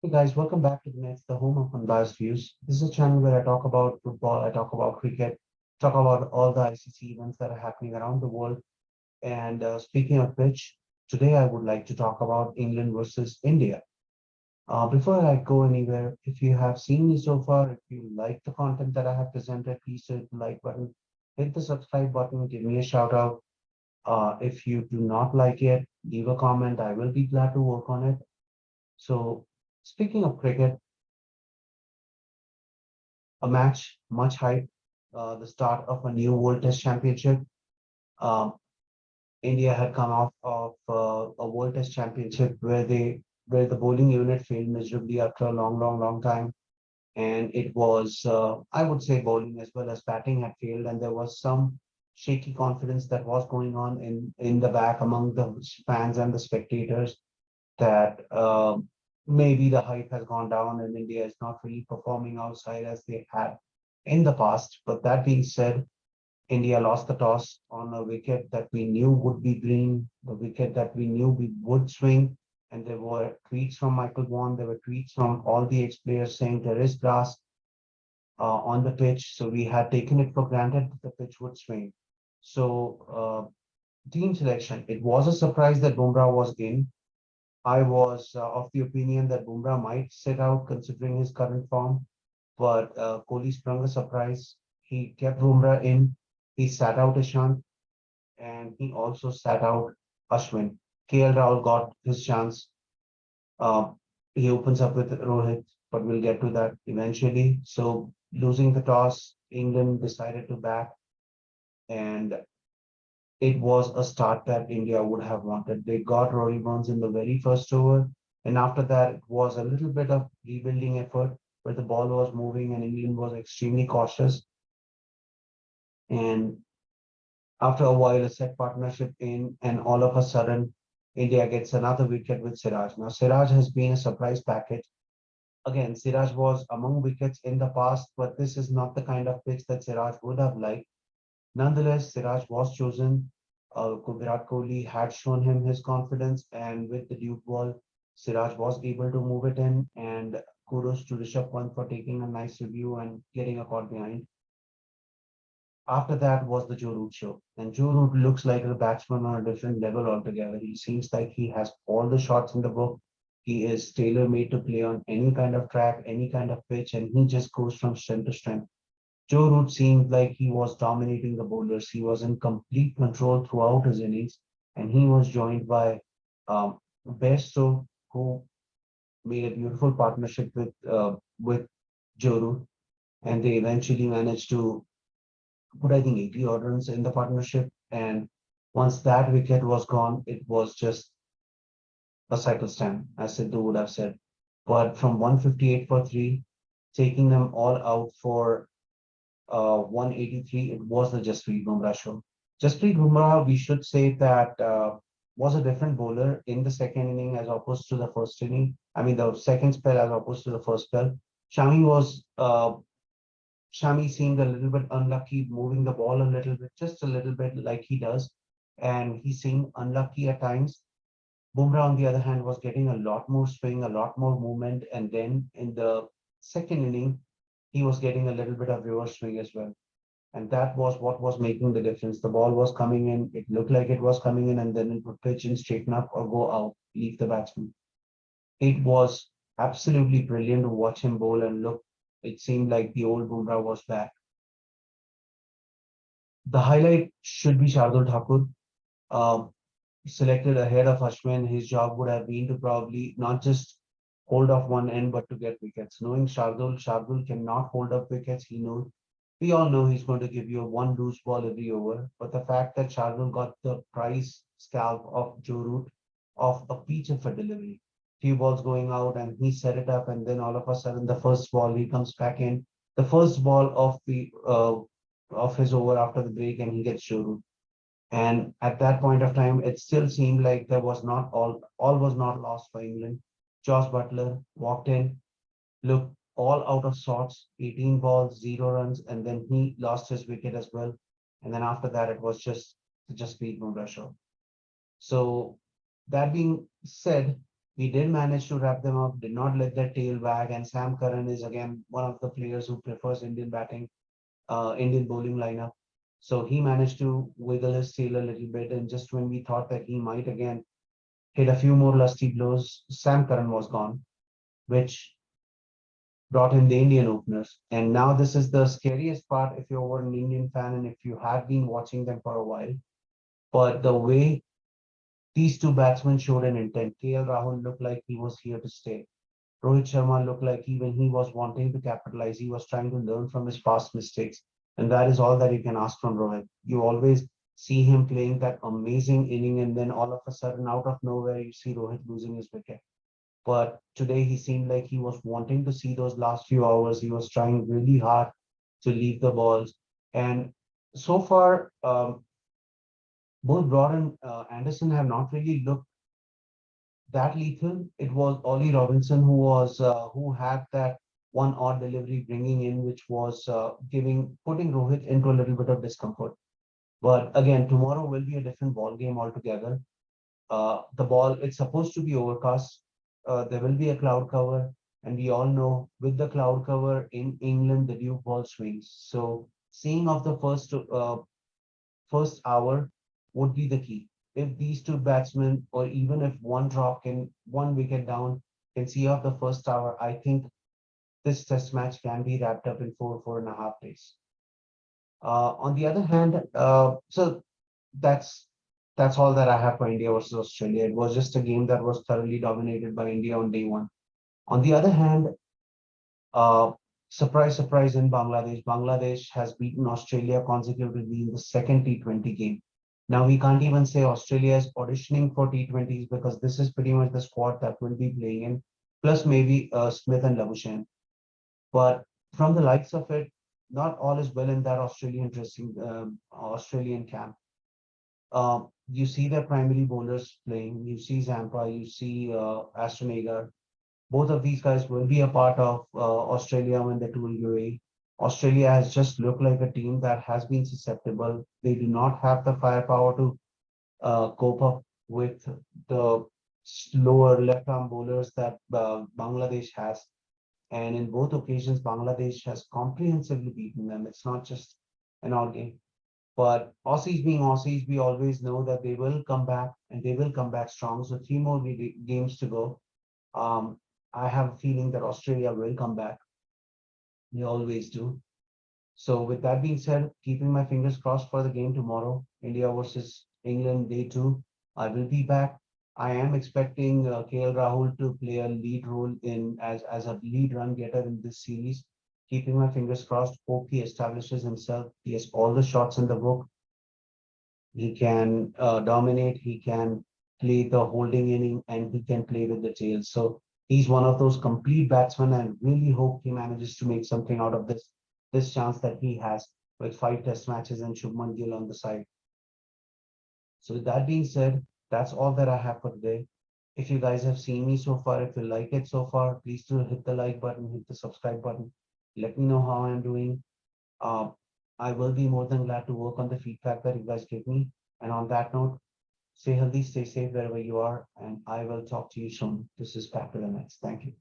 Hey guys, welcome back to the Nets, the home of unbiased views. This is a channel where I talk about football, I talk about cricket, talk about all the ICC events that are happening around the world. And speaking of which, today I would like to talk about England versus India. Before I go anywhere, if you have seen me so far, if you like the content that I have presented, please hit the like button, hit the subscribe button, give me a shout out. If you do not like it, leave a comment. I will be glad to work on it. So, speaking of cricket, a match much hype, the start of a new World Test Championship. Um, India had come off of a World Test Championship where the bowling unit failed miserably after a long time, and it was I would say bowling as well as batting had failed, and there was some shaky confidence that was going on in the back among the fans and the spectators that maybe the hype has gone down and India is not really performing outside as they had in the past. But that being said, India lost the toss on a wicket that we knew would be green, the wicket that we knew we would swing. And there were tweets from Michael Vaughan, there were tweets from all the ex-players saying there is grass on the pitch. So we had taken it for granted that the pitch would swing. So team selection, it was a surprise that Bumrah was in. I was of the opinion that Bumrah might sit out considering his current form, but Kohli sprung a surprise. He kept Bumrah in. He sat out Ishant, and he also sat out Ashwin. KL Rahul got his chance. Uh, he opens up with Rohit, but we'll get to that eventually. So losing the toss, England decided to bat, and it was a start that India would have wanted. They got Rory Burns in the very first over, and after that, it was a little bit of rebuilding effort where the ball was moving and England was extremely cautious. And after a while, a set partnership in, and all of a sudden, India gets another wicket with Siraj. Now, Siraj has been a surprise package. Again, Siraj was among wickets in the past, but this is not the kind of pitch that Siraj would have liked. Nonetheless, Siraj was chosen. Virat Kohli had shown him his confidence, and with the Duke ball, Siraj was able to move it in. And kudos to Rishabh Pant for taking a nice review and getting a caught behind. After that was the Joe Root show, and Joe Root looks like a batsman on a different level altogether. He seems like he has all the shots in the book. He is tailor made to play on any kind of track, any kind of pitch, and he just goes from strength to strength. Joe Root seemed like he was dominating the bowlers. He was in complete control throughout his innings, and he was joined by Bairstow, who made a beautiful partnership with Joe Root, and they eventually managed to put I think 80 odd runs in the partnership. And once that wicket was gone, it was just a cycle stand, as Sidhu would have said. But from 158 for three, taking them all out for 183, it was the Jasprit Bumrah show. Jasprit Bumrah, we should say that was a different bowler in the second inning as opposed to the first inning. I mean, the second spell as opposed to the first spell. Shami was Shami seemed a little bit unlucky, moving the ball a little bit, just a little bit like he does, and he seemed unlucky at times. Bumrah, on the other hand, was getting a lot more swing, a lot more movement, and then in the second inning, he was getting a little bit of reverse swing as well. And that was what was making the difference. The ball was coming in, it looked like it was coming in, and then it would pitch and straighten up or go out, leave the batsman. It was absolutely brilliant to watch him bowl and look. It seemed like the old Bumrah was back. The highlight should be Shardul Thakur. Um, Selected ahead of Ashwin, his job would have been to probably not just hold off one end, but to get wickets. Knowing Shardul cannot hold up wickets. He knows. We all know he's going to give you a one loose ball every over. But the fact that Shardul got the prize scalp of Joe Root of a peach of a delivery, few balls going out, and he set it up, and then all of a sudden the first ball he comes back in, the first ball of his over after the break, and he gets Joe Root. And at that point of time, it still seemed like there was not all was not lost for England. Josh Butler walked in, looked all out of sorts, 18 balls, 0 runs, and then he lost his wicket as well. And then after that, it was just beat Bumrah show. So that being said, We did manage to wrap them up, did not let their tail wag. And Sam Curran is again one of the players who prefers Indian batting, Indian bowling lineup. So he managed to wiggle his tail a little bit. And just when we thought that he might again hit a few more lusty blows, Sam Curran was gone, which brought in the Indian openers. And now this is the scariest part if you were an Indian fan and if you have been watching them for a while. But the way these two batsmen showed an intent. KL Rahul looked like he was here to stay. Rohit Sharma looked like even he was wanting to capitalize. He was trying to learn from his past mistakes. And that is all that you can ask from Rohit. You always see him playing that amazing inning, and then all of a sudden, out of nowhere, you see Rohit losing his wicket. But today he seemed like he was wanting to see those last few hours. He was trying really hard to leave the balls. And so far, both Broad and Anderson have not really looked that lethal. It was Ollie Robinson who had that one odd delivery bringing in, which was giving putting Rohit into a little bit of discomfort. But again, tomorrow will be a different ball game altogether. The ball it's supposed to be overcast. There will be a cloud cover, and we all know with the cloud cover in England, the dew ball swings. So seeing of the first hour would be the key. If these two batsmen, or even if one drop can one wicket down, can see off the first hour, I think this test match can be wrapped up in 4.5 days. On the other hand, that's that's all that I have for India versus Australia. It was just a game that was thoroughly dominated by India on day one. On the other hand, uh, surprise, surprise in Bangladesh. Bangladesh has beaten Australia consecutively in the second T20 game. Now, we can't even say Australia is auditioning for T20s because this is pretty much the squad that will be playing in, plus maybe Smith and Labuschagne. But from the likes of it, not all is well in that Australian camp. You see their primary bowlers playing. You see Zampa, you see Aston Agar. Both of these guys will be a part of Australia when they tour UAE. Australia has just looked like a team that has been susceptible. They do not have the firepower to cope up with the slower left-arm bowlers that Bangladesh has. And in both occasions, Bangladesh has comprehensively beaten them. It's not just an odd game. But Aussies being Aussies, we always know that they will come back and they will come back strong. So three more games to go. Um, I have a feeling that Australia will come back. They always do. So with that being said, keeping my fingers crossed for the game tomorrow, India versus England, day two. I will be back. I am expecting KL Rahul to play a lead role in as a lead run getter in this series. Keeping my fingers crossed, hope he establishes himself. He has all the shots in the book. He can dominate. He can play the holding inning, and he can play with the tail. So he's one of those complete batsmen. And really hope he manages to make something out of this chance that he has with 5 test matches and Shubman Gill on the side. So with that being said, that's all that I have for today. If you guys have seen me so far, if you like it so far, please do hit the like button, hit the subscribe button. Let me know how I'm doing. Uh, I will be more than glad to work on the feedback that you guys give me. And on that note, stay healthy, stay safe wherever you are, and I will talk to you soon. This is Back to the Nets. Thank you.